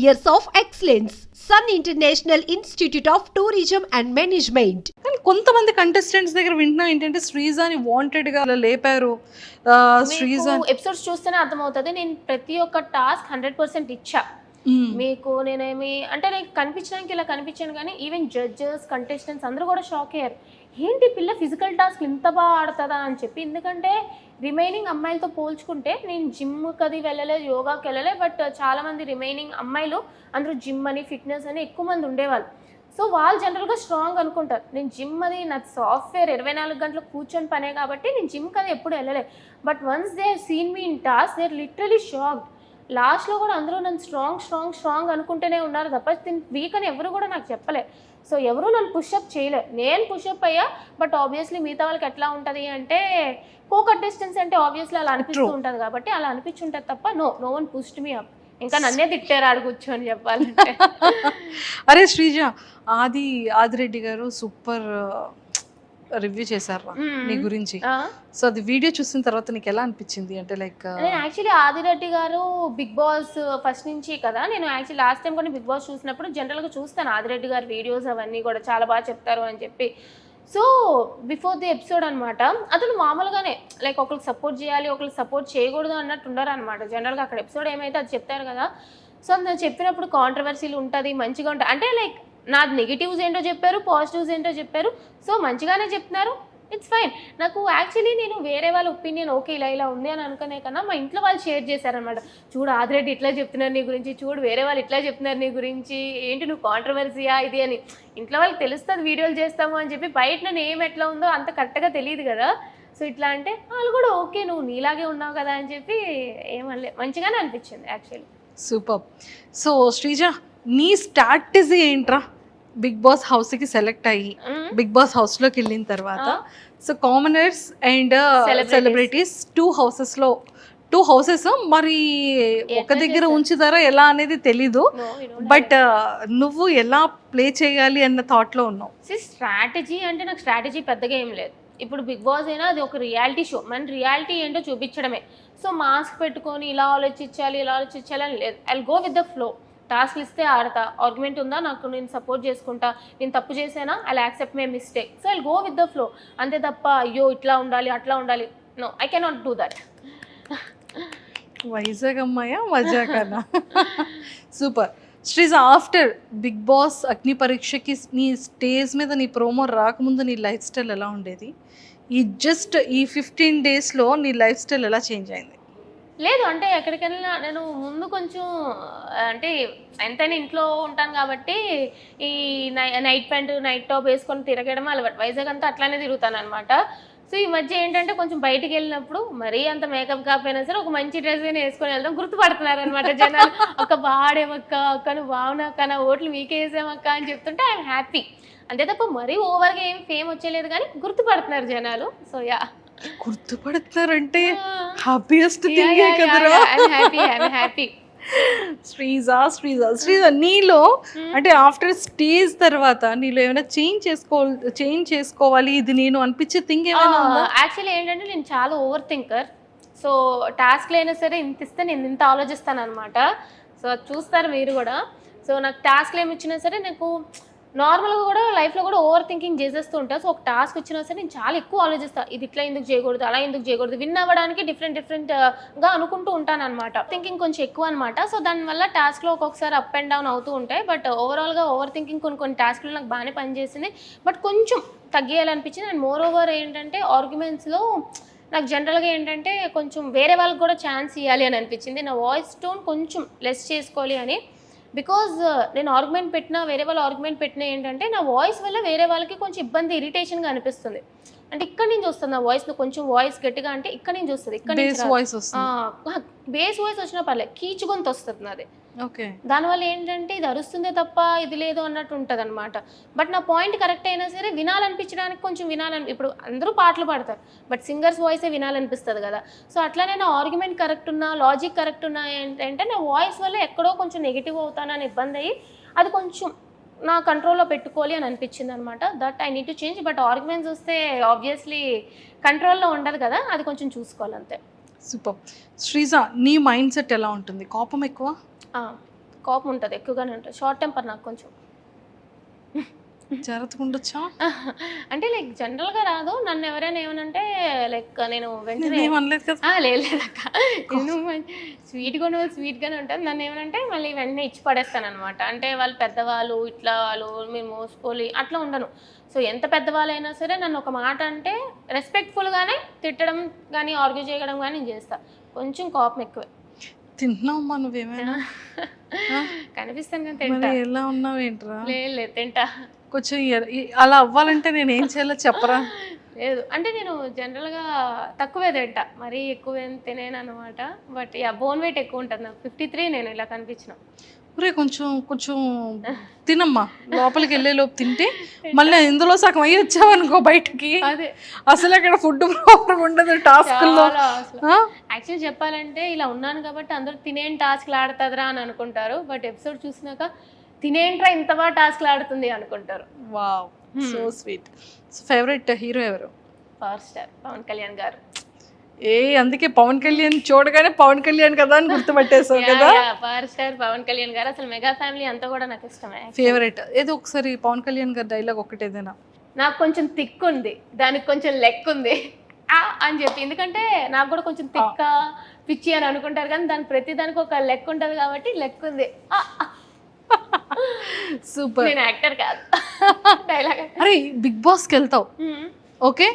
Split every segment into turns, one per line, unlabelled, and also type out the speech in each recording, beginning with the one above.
years of excellence. Sun International Institute of Tourism and Management.
కానీ కొంతమంది contestants దగ్గర వింటున్నా ఏంటంటే శ్రీజాని వాంటెడ్ గా అలా లేపారు. శ్రీజా
ఎపిసోడ్స్ చూస్తేనే అర్థమవుతుంది. నేను ప్రతి ఒక్క టాస్క్ 100% ఇచ్చా. మీకు నేనేమి అంటే నాకు కనిపించడానికి ఇలా కనిపించాను, కానీ ఈవెన్ జడ్జెస్ కంటెస్టెంట్స్ అందరూ కూడా షాక్ అయ్యారు. ఏంటి పిల్ల ఫిజికల్ టాస్క్ ఇంత బాగా ఆడుతుందా అని చెప్పి. ఎందుకంటే రిమైనింగ్ అమ్మాయిలతో పోల్చుకుంటే నేను జిమ్కి అది వెళ్ళలేదు, యోగాకి వెళ్ళలేదు. బట్ చాలామంది రిమైనింగ్ అమ్మాయిలు అందరూ జిమ్ అని ఫిట్నెస్ అని ఎక్కువ మంది ఉండేవాళ్ళు. సో వాళ్ళు జనరల్గా స్ట్రాంగ్ అనుకుంటారు. నేను జిమ్ అది నా సాఫ్ట్వేర్ 24 గంటలు కూర్చొని పనే కాబట్టి నేను జిమ్కి అది ఎప్పుడు వెళ్ళలేదు. But once they seen me in task they are literally shocked. లాస్ట్లో కూడా అందరూ నన్ను స్ట్రాంగ్ అనుకుంటూనే ఉన్నారు తప్ప వీక్ అని ఎవరు కూడా నాకు చెప్పలే. సో ఎవరు నన్ను పుషప్ చేయలే, నేను పుషప్ అయ్యా. బట్ ఆబ్వియస్లీ మిగతా వాళ్ళకి ఎట్లా ఉంటుంది అంటే కో కంటెస్టెంట్స్ అంటే ఆబ్వియస్లీ అలా అనిపిస్తూ ఉంటుంది కాబట్టి అలా అనిపించుంటుంది తప్ప no one pushed me up. ఇంకా నన్నే తిట్టారు ఆడు కూర్చొని చెప్పాలంటే.
అరే శ్రీజ, ఆదిరెడ్డి గారు సూపర్ రివ్యూ చేశారు నీ గురించి. సో అది వీడియో చూసిన తర్వాత నీకు ఎలా అనిపించింది? అంటే లైక్
నేను యాక్చువల్లీ ఆదిరెడ్డి గారు బిగ్ బాస్ ఫస్ట్ నుంచి కదా, నేను యాక్చువల్లీ లాస్ట్ టైం కూడా బిగ్ బాస్ చూసినప్పుడు జనరల్గా చూస్తాను ఆదిరెడ్డి గారి వీడియోస్ అవన్నీ కూడా చాలా బాగా చెప్తారు అని చెప్పి. సో బిఫోర్ ది ఎపిసోడ్ అనమాట అతను మామూలుగానే లైక్ ఒకరికి సపోర్ట్ చేయాలి ఒకరికి సపోర్ట్ చేయకూడదు అన్నట్టు ఉండరు అనమాట. జనరల్గా అక్కడ ఎపిసోడ్ ఏమైతే అది చెప్తారు కదా. సో నేను చెప్పినప్పుడు కాంట్రవర్సీలు ఉంటుంది, మంచిగా ఉంటుంది. అంటే లైక్ నాది నెగిటివ్స్ ఏంటో చెప్పారు, పాజిటివ్స్ ఏంటో చెప్పారు. సో మంచిగానే చెప్తున్నారు, ఇట్స్ ఫైన్. నాకు యాక్చువల్లీ నేను వేరే వాళ్ళ ఒపీనియన్ ఓకే ఇలా ఉంది అని అనుకునే కన్నా మా ఇంట్లో వాళ్ళు షేర్ చేశారనమాట. చూడు ఆదిరెడ్డి ఇట్లా చెప్తున్నారు నీ గురించి, చూడు వేరే వాళ్ళు ఇట్లా చెప్తున్నారు నీ గురించి, ఏంటి నువ్వు కాంట్రవర్సీయా ఇది అని. ఇంట్లో వాళ్ళకి తెలుస్తుంది వీడియోలు చేస్తాము అని చెప్పి, బయట నన్ను ఏం ఎట్లా ఉందో అంత కరెక్ట్గా తెలియదు కదా. సో ఇట్లా అంటే వాళ్ళు కూడా ఓకే నువ్వు నీలాగే ఉన్నావు కదా అని చెప్పి ఏమనలే, మంచిగానే అనిపించింది యాక్చువల్లీ.
సూపర్. సో శ్రీజ, నీ స్ట్రాటజీ ఏంట్రా బిగ్ బాస్ హౌస్కి సెలెక్ట్ అయ్యి బిగ్ బాస్ హౌస్లోకి వెళ్ళిన తర్వాత? So commoners and celebrities two houses మరి ఒక దగ్గర ఉంచుతారా ఎలా అనేది తెలీదు. బట్ నువ్వు ఎలా ప్లే చేయాలి అన్న థాట్లో ఉన్నావు.
స్ట్రాటజీ అంటే నాకు స్ట్రాటజీ పెద్దగా ఏం లేదు. ఇప్పుడు బిగ్ బాస్ అయినా అది ఒక రియాలిటీ షో, మన రియాలిటీ ఏంటో చూపించడమే. సో మాస్క్ పెట్టుకొని ఇలా ఆలోచించాలి అని లేదు. I go with the flow. టాస్క్లు ఇస్తే ఆడతా, ఆర్గ్యుమెంట్ ఉందా నాకు నేను సపోర్ట్ చేసుకుంటా, నేను తప్పు చేసేనా I accept my mistake. So I go with the flow అంతే తప్ప అయ్యో ఇట్లా ఉండాలి అట్లా ఉండాలి, no I cannot do that.
Vizag అమ్మాయా మజా కన్నా. Super. Sreeja, after Bigg Boss అగ్ని పరీక్షకి నీ స్టేజ్ మీద నీ ప్రోమో రాకముందు నీ లైఫ్ స్టైల్ ఎలా ఉండేది? ఈ 15 డేస్లో నీ లైఫ్ స్టైల్ ఎలా చేంజ్ అయింది?
లేదు అంటే ఎక్కడికి వెళ్ళినా నేను ముందు కొంచెం అంటే ఎంతైనా ఇంట్లో ఉంటాను కాబట్టి ఈ నైట్ ప్యాంటు నైట్ టాప్ వేసుకొని తిరగడం అలవాటు. వైజాగ్ అంతా అట్లానే తిరుగుతాను అనమాట. సో ఈ మధ్య ఏంటంటే కొంచెం బయటికి వెళ్ళినప్పుడు మరీ అంత మేకప్ కాకపోయినా సరే ఒక మంచి డ్రెస్ వేసుకొని వెళ్దాం, గుర్తుపడుతున్నారు అనమాట జనాలు. అక్క బాడేమక్క, అక్క నువ్వు బాగున్నాక నా ఓట్లు మీకే వేసామక్క అని చెప్తుంటే ఐఎమ్ హ్యాపీ. అంతే తప్ప మరీ ఓవర్గా ఏం ఫేమ్ వచ్చేలేదు కానీ గుర్తుపడుతున్నారు జనాలు. సో యా,
గుర్తుపడుతున్నారంటే హ్యాపీయెస్ట్ థింగే కదరా.
హ్యాపీ.
శ్రీజ నీలో అంటే ఆఫ్టర్ స్టేజ్ తర్వాత నీలో ఏమైనా చేంజ్ చేసుకోవాలి ఇది నేను అనిపించే థింగ్ ఏమైనా?
యాక్చువల్లీ ఏంటంటే నేను చాలా ఓవర్ థింకర్. సో టాస్క్లు అయినా సరే ఇంత ఇస్తే నేను ఇంత ఆలోచిస్తాను అనమాట. సో చూస్తారు మీరు కూడా. సో నాకు టాస్క్లు ఏమి ఇచ్చినా సరే నాకు నార్మల్గా కూడా లైఫ్లో కూడా ఓవర్ థింకింగ్ చేసేస్తూ ఉంటా. సో ఒక టాస్క్ వచ్చినా సరే నేను చాలా ఎక్కువ ఆలోచిస్తాను, ఇది ఇట్లా ఎందుకు చేయకూడదు అలా ఎందుకు చేయకూడదు, విన్ అవ్వడానికి డిఫరెంట్గా అనుకుంటూ ఉంటాను అనమాట. థింకింగ్ కొంచెం ఎక్కువ అనమాట. సో దానివల్ల టాస్క్లో ఒక్కొక్కసారి అప్ అండ్ డౌన్ అవుతూ ఉంటాయి. బట్ ఓవరాల్గా ఓవర్ థింకింగ్ కొన్ని టాస్క్లు నాకు బాగానే పనిచేసింది. బట్ కొంచెం తగ్గేయాలనిపించింది. అండ్ మోర్ ఓవర్ ఏంటంటే ఆర్గ్యుమెంట్స్లో నాకు జనరల్గా ఏంటంటే కొంచెం వేరే వాళ్ళకి కూడా ఛాన్స్ ఇవ్వాలి అని అనిపించింది. నా వాయిస్ టోన్ కొంచెం లెస్ చేసుకోవాలి అని. బికాజ్ నేను ఆర్గ్యుమెంట్ పెట్టినా వేరే వాళ్ళు ఆర్గ్యుమెంట్ పెట్టినా ఏంటంటే నా వాయిస్ వల్ల వేరే వాళ్ళకి కొంచెం ఇబ్బంది ఇరిటేషన్గా అనిపిస్తుంది. అంటే ఇక్కడ నుంచి వస్తుంది నా వాయిస్, కొంచెం వాయిస్ గట్టిగా అంటే ఇక్కడ నుంచి వస్తుంది, ఇక్కడ నుంచి బేస్ వాయిస్ వచ్చినా పర్లేదు, కీచు గొంతు వస్తుంది నాది.
ఓకే,
దానివల్ల ఏంటంటే ఇది అరుస్తుందే తప్ప ఇది లేదు అన్నట్టు ఉంటుంది అనమాట. బట్ నా పాయింట్ కరెక్ట్ అయినా సరే వినాలనిపించడానికి కొంచెం ఇప్పుడు అందరూ పాటలు పాడతారు బట్ సింగర్స్ వాయిసే వినాలనిపిస్తుంది కదా. సో అట్లానే నా ఆర్గ్యుమెంట్ కరెక్ట్ ఉన్నా లాజిక్ కరెక్ట్ ఉన్నా ఏంటంటే నా వాయిస్ వల్ల ఎక్కడో కొంచెం నెగిటివ్ అవుతానని ఇబ్బంది అయ్యి అది కొంచెం నా కంట్రోల్లో పెట్టుకోవాలి అని అనిపించింది అనమాట. That I need to change. But arguments వస్తే ఆబ్వియస్లీ కంట్రోల్లో ఉండదు కదా, అది కొంచెం చూసుకోవాలి అంతే.
సూపర్. శ్రీజ, నీ మైండ్ సెట్ ఎలా ఉంటుంది? కోపం ఎక్కువ?
కోపం ఉంటుంది, ఎక్కువగానే ఉంటుంది. షార్ట్ టెంపర్ నాకు కొంచెం.
జాగ్రత్తగా ఉండొచ్చా?
అంటే లైక్ జనరల్గా రాదు. నన్ను ఎవరైనా ఏమనంటే లైక్ నేను వెంటనే
ఏమనలేదు కదా?
లేదక్క, నేను స్వీట్గానే ఉంటుంది. నన్ను ఏమనంటే మళ్ళీ వెంటనే ఇచ్చి పడేస్తాను అనమాట. అంటే వాళ్ళు పెద్దవాళ్ళు, ఇట్లా వాళ్ళు మేము మోసుకోలి అట్లా ఉండను. సో ఎంత పెద్దవాళ్ళైనా సరే నన్ను ఒక మాట అంటే రెస్పెక్ట్ఫుల్గానే తిట్టడం కానీ ఆర్గ్యూ చేయడం కానీ నేను చేస్తాను. కొంచెం కోపం ఎక్కువే.
తింటున్నావమ్మా నువ్వేమైనా?
కనిపిస్తాను కానీ తింటా.
ఎలా ఉన్నావేంట్రా?
లేదు తింటా.
కొంచెం అలా అవ్వాలంటే నేను ఏం చేయాలో చెప్పరా?
లేదు అంటే నేను జనరల్గా తక్కువే తింటా, మరీ ఎక్కువ ఏం తినేను అనమాట. బట్ బోన్ వెయిట్ ఎక్కువ ఉంటుంది నాకు. 53 నేను ఇలా కనిపించిన.
ఒరే కొంచెం కొంచెం తినమ్మా, లోపలికి వెళ్ళే లోపు తింటే మళ్ళీ ఇందులో సగం అయ్యి వచ్చావనుకో బయటకి,
అదే
అసలు అక్కడ ఫుడ్ ప్రాపర్ ఉండదు టాస్క్లో.
యాక్చువల్లీ చెప్పాలంటే ఇలా ఉన్నాను కాబట్టి అందరూ తినేం టాస్క్లు ఆడుతుందిరా అని అనుకుంటారు. బట్ ఎపిసోడ్ చూసినాక తినేంట్రా ఇంత బాగా టాస్క్లు ఆడుతుంది అనుకుంటారు.
Wow, so sweet. So favourite hero ఎవరు?
పవర్ స్టార్ పవన్ కళ్యాణ్ గారు.
అందుకే పవన్ కళ్యాణ్ చూడగానే పవన్ కళ్యాణ్ కదా అని గుర్తుపట్టేసావు కదా?
పవర్ స్టార్ పవన్ కళ్యాణ్ గారు. అసలు మెగా ఫ్యామిలీ అంతా కూడా నాకు ఇష్టమే.
ఫేవరెట్ ఏదో ఒకసారి పవన్ కళ్యాణ్ గారి డైలాగ్ ఒకటి ఏదైనా.
నాకు కొంచెం థిక్ ఉంది, దానికి కొంచెం లెక్ ఉంది అని చెప్పి. ఎందుకంటే నాకు కూడా కొంచెం థిక్క పిచ్చి అని అనుకుంటారు, కానీ దానికి ప్రతి దానికి ఒక లెక్ ఉంటుంది కాబట్టి లెక్ ఉంది.
సూపర్.
నేను యాక్టర్ కాదు, డైలాగ్.
అరే బిగ్ బాస్కి వెళ్తావు, ఓకే,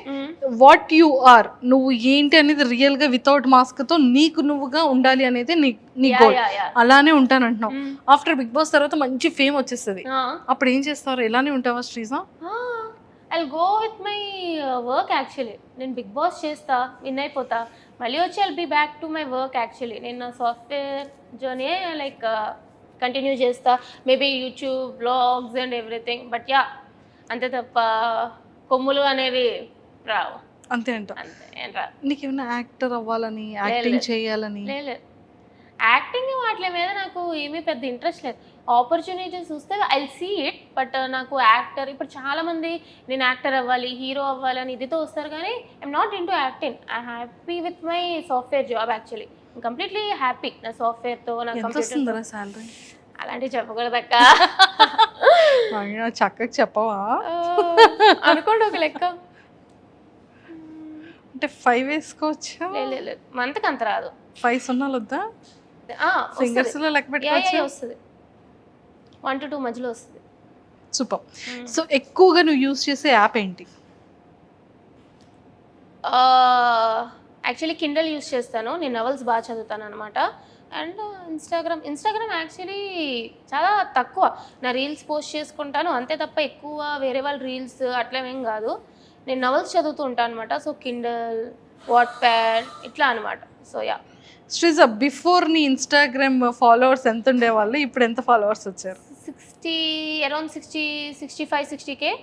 వాట్ యు ఆర్, నువ్వు ఏంటి అనేది రియల్ గా వితౌట్ మాస్క్ తో నీకు నువ్వుగా ఉండాలి అనేది నీ గోల్. అలానే ఉంటానంటున్నావు. ఆఫ్టర్ బిగ్ బాస్ తర్వాత మంచి ఫేమ్ వచ్చేస్తుంది, అప్పుడు ఏం చేస్తారు? ఎలానే ఉంటావా Sreeja?
I go with my work. Actually నేను బిగ్ బాస్ చేస్తా, విన్ అయిపోతా, మళ్ళీ వచ్చి I'll be back to my work. Actually నేను నా సాఫ్ట్వేర్ జర్నీ లైక్ కంటిన్యూ చేస్తా, maybe YouTube blogs and everything. But yeah, అంతే తప్ప కొమ్ములు అనేవి రావు.
అంతే అంట.
అంతే ఏం రా.
నీకు ఏమైనా యాక్టర్ అవ్వాలని, యాక్టింగ్ చేయాలని?
లేదు, యాక్టింగ్ వాటి మీద నాకు ఏమీ పెద్ద ఇంట్రెస్ట్ లేదు. ఆపర్చునిటీస్ చూస్తే ఐ సీ ఇట్. బట్ నాకు యాక్టర్, ఇప్పుడు చాలా మంది నేను యాక్టర్ అవ్వాలి, హీరో అవ్వాలి అని ఇదితో వస్తారు, కానీ I'm not in to acting. I happy with my software job. Actually completely happy నా సాఫ్ట్వేర్తో. నా కంప్యూటర్
సాలరీ
అలాంటివి చెప్పకూడదక్క.
చక్కగా చెప్పవా?
అనుకోండి ఒక లెక్క.
అంటే 5 వేసుకోవచ్చా?
లేదు, మంత్కి అంత రాదు.
5 సున్నాలు వద్దా? ఫింగర్స్ లో లెక్క పెట్టుకోవచ్చు.
వస్తుంది, 1 to 2 మధ్యలో వస్తుంది.
సూపర్. సో ఎక్కువగా నువ్వు యూజ్ చేసే యాప్ ఏంటి?
యాక్చువల్లీ కిండల్ యూస్ చేస్తాను, నేను నవల్స్ బాగా చదువుతాను అనమాట. అండ్ ఇన్స్టాగ్రామ్ యాక్చువల్లీ చాలా తక్కువ. నా రీల్స్ పోస్ట్ చేసుకుంటాను అంతే తప్ప ఎక్కువ వేరే వాళ్ళ రీల్స్ అట్లా ఏం కాదు. నేను నవల్స్ చదువుతూ ఉంటాను అనమాట. సో కిండల్, వాట్ప్యాడ్ ఇట్లా అనమాట. So yeah.
శ్రీజ, బిఫోర్ నీ ఇన్స్టాగ్రామ్ ఫాలోవర్స్ ఎంత ఉండేవాళ్ళు, ఇప్పుడు ఎంత ఫాలోవర్స్ వచ్చారు?
60, అరౌండ్ 60, 65, 60K.